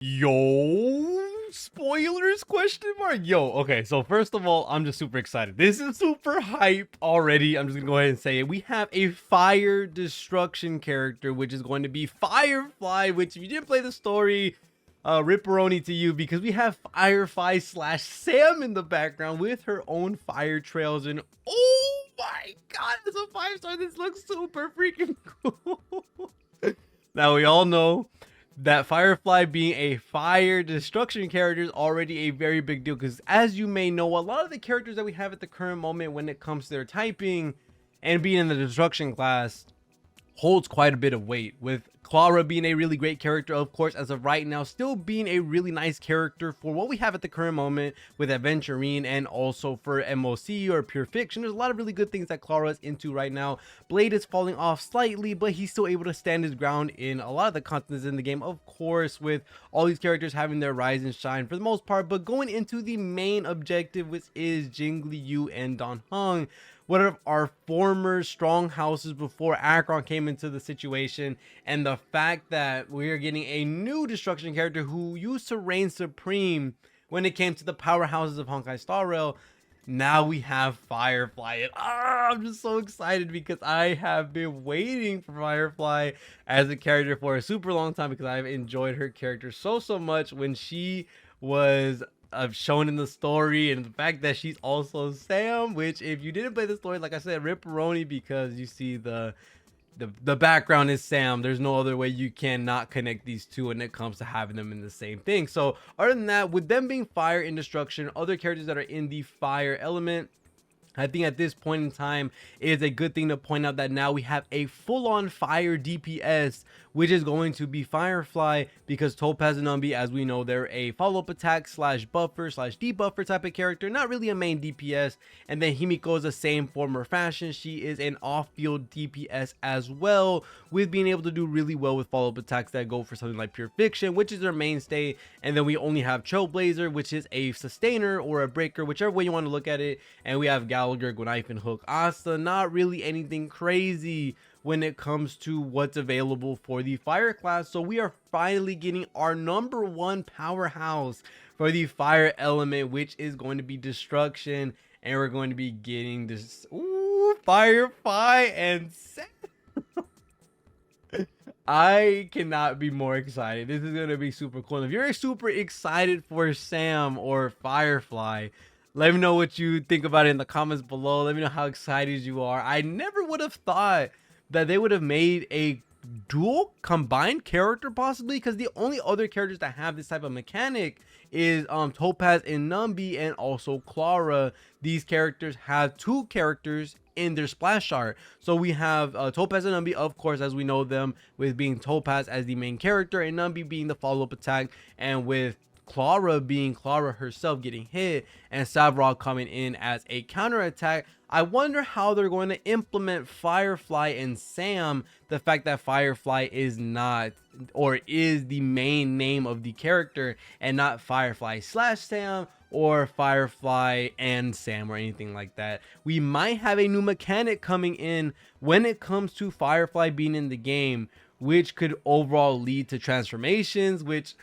Yo, spoilers question mark. Yo, okay, so first of all, I'm just super excited. This is super hype already. I'm just gonna go ahead and say it. We have a fire destruction character, which is going to be Firefly, which if you didn't play the story, ripperoni to you, because we have Firefly slash Sam in the background with her own fire trails, and oh my god, it's a 5-star. This looks super freaking cool. Now we all know that Firefly being a fire destruction character is already a very big deal, because as you may know, a lot of the characters that we have at the current moment when it comes to their typing and being in the destruction class holds quite a bit of weight, with Clara being a really great character, of course, as of right now, still being a really nice character for what we have at the current moment with Adventurine, and also for MOC or Pure Fiction. There's a lot of really good things that Clara is into right now. Blade is falling off slightly, but he's still able to stand his ground in a lot of the contents in the game, of course, with all these characters having their rise and shine for the most part. But going into the main objective, which is Jingli Yu and Dan Heng, one of our former strong houses before Akron came into the situation, and the fact that we are getting a new destruction character who used to reign supreme when it came to the powerhouses of Honkai Star Rail. Now we have Firefly, and I'm just so excited because I have been waiting for Firefly as a character for a super long time, because I've enjoyed her character so much when she was shown in the story, and the fact that she's also Sam, which if you didn't play the story, like I said, ripperoni, because you see the background is Sam. There's no other way you cannot connect these two when it comes to having them in the same thing. So other than that, with them being fire and destruction, other characters that are in the fire element, I think at this point in time, it is a good thing to point out that now we have a full-on fire DPS, which is going to be Firefly, because Topaz and Umbi, as we know, they're a follow-up attack slash buffer slash debuffer type of character, not really a main DPS. And then Himiko is the same form or fashion. She is an off-field DPS as well, with being able to do really well with follow-up attacks that go for something like Pure Fiction, which is their mainstay. And then we only have Trailblazer, which is a sustainer or a breaker, whichever way you want to look at it. And we have Gallagher, Knife, and Hook Asta. Not really anything crazy when it comes to what's available for the fire class. So we are finally getting our number one powerhouse for the fire element, which is going to be destruction. And we're going to be getting this Firefly and I cannot be more excited. This is going to be super cool. And if you're super excited for Sam or Firefly, let me know what you think about it in the comments below. Let me know how excited you are. I never would have thought that they would have made a dual combined character, possibly, because the only other characters that have this type of mechanic is Topaz and Numbi, and also Clara. These characters have two characters in their splash art. So we have Topaz and Numbi, of course, as we know them, with being Topaz as the main character and Numbi being the follow-up attack, and with Clara being Clara herself getting hit, and Savrog coming in as a counter attack. I wonder how they're going to implement Firefly and Sam, the fact that Firefly is not, or is the main name of the character, and not Firefly slash Sam or Firefly and Sam or anything like that. We might have a new mechanic coming in when it comes to Firefly being in the game, which could overall lead to transformations, which,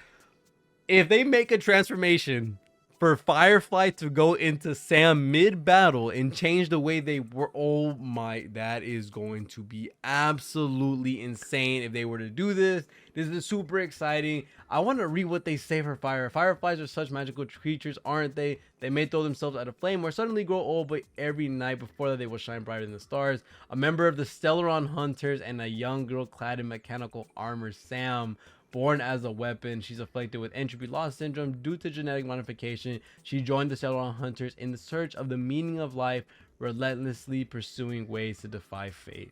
if they make a transformation for Firefly to go into Sam mid-battle and change the way they were, oh my, that is going to be absolutely insane if they were to do this. This is super exciting. I want to read what they say for fire. Fireflies are such magical creatures, aren't they? They may throw themselves at a flame or suddenly grow old, but every night before that they will shine brighter than the stars. A member of the Stellaron Hunters and a young girl clad in mechanical armor, Sam. Born as a weapon, she's afflicted with entropy loss syndrome due to genetic modification. She joined the Stellaron Hunters in the search of the meaning of life, relentlessly pursuing ways to defy fate.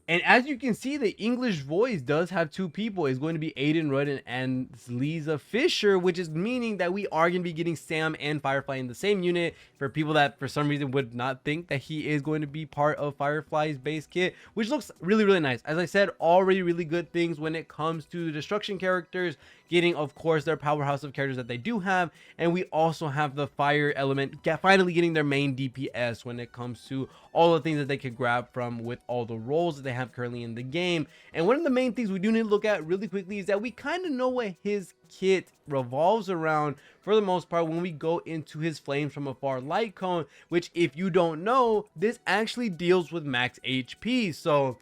And as you can see, the English voice does have two people. It's going to be Aiden Rudden and Lisa Fisher, which is meaning that we are going to be getting Sam and Firefly in the same unit. For people that for some reason would not think that he is going to be part of Firefly's base kit, which looks really nice. As I said, already really good things when it comes to the destruction characters getting, of course, their powerhouse of characters that they do have. And we also have the fire element finally getting their main DPS when it comes to all the things that they could grab from with all the roles that they have have currently in the game. And one of the main things we do need to look at really quickly is that we kind of know what his kit revolves around for the most part when we go into his Flames from Afar light cone, which, if you don't know, this actually deals with max HP. So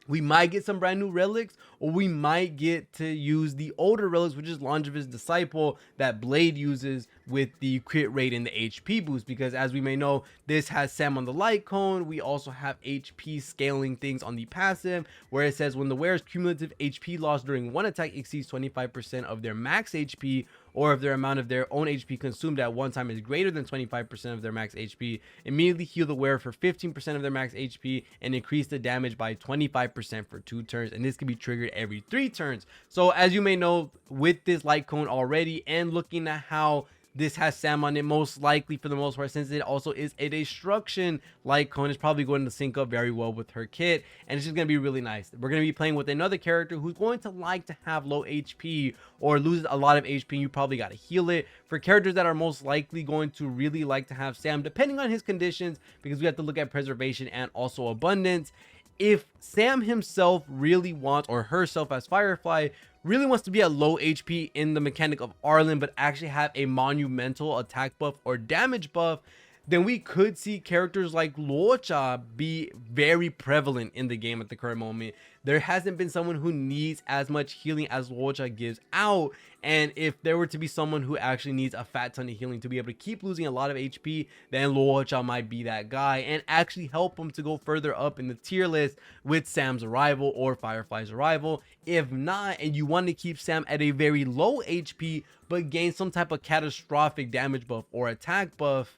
we might get some brand new relics, or we might get to use the older relics, which is Longevis Disciple, that Blade uses with the crit rate and the HP boost. Because as we may know, this has Sam on the light cone. We also have HP scaling things on the passive, where it says when the wearer's cumulative HP loss during one attack exceeds 25% of their max HP, or if their amount of their own HP consumed at one time is greater than 25% of their max HP, immediately heal the wearer for 15% of their max HP and increase the damage by 25% for 2 turns. And this can be triggered every 3 turns. So as you may know, with this light cone already, and looking at how this has Sam on it, most likely for the most part, since it also is a destruction light cone, is probably going to sync up very well with her kit, and it's just going to be really nice. We're going to be playing with another character who's going to like to have low HP or lose a lot of HP. You probably got to heal it. For characters that are most likely going to really like to have Sam, depending on his conditions, because we have to look at preservation and also abundance. If Sam himself really wants, or herself as Firefly, really wants to be at low HP in the mechanic of Arlen, but actually have a monumental attack buff or damage buff, then we could see characters like Luocha be very prevalent in the game at the current moment. There hasn't been someone who needs as much healing as Luocha gives out, and if there were to be someone who actually needs a fat ton of healing to be able to keep losing a lot of HP, then Luocha might be that guy and actually help him to go further up in the tier list with Sam's arrival or Firefly's arrival. If not, and you want to keep Sam at a very low HP but gain some type of catastrophic damage buff or attack buff,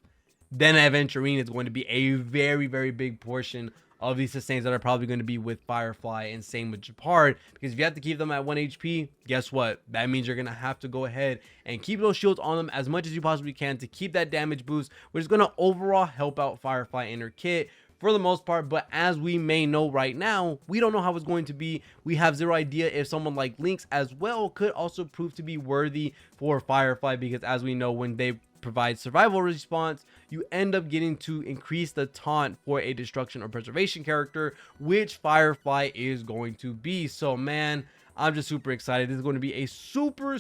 then Aventurine is going to be a very, very big portion of these sustains that are probably going to be with Firefly, and same with Japard, because if you have to keep them at 1 HP, guess what? That means you're going to have to go ahead and keep those shields on them as much as you possibly can to keep that damage boost, which is going to overall help out Firefly in her kit for the most part. But as we may know right now, we don't know how it's going to be. We have zero idea if someone like Lynx as well could also prove to be worthy for Firefly, because as we know, when they provide survival response, you end up getting to increase the taunt for a destruction or preservation character, which Firefly is going to be. So man, I'm just super excited. This is going to be a super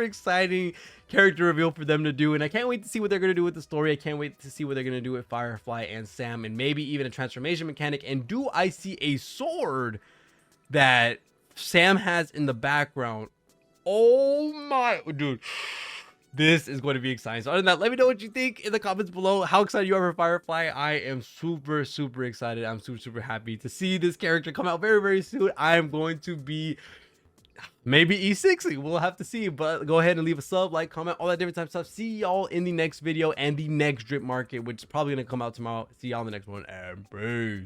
exciting character reveal for them to do, and I can't wait to see what they're going to do with the story. I can't wait to see what they're going to do with Firefly and Sam, and maybe even a transformation mechanic. And do I see a sword that Sam has in the background? Oh my dude, this is going to be exciting. So other than that, let me know what you think in the comments below. How excited you are for Firefly? I am super excited. I'm super happy to see this character come out very soon. I am going to be maybe E60. We'll have to see. But go ahead and leave a sub, like, comment, all that different type of stuff. See y'all in the next video and the next drip market, which is probably going to come out tomorrow. See y'all in the next one, and peace.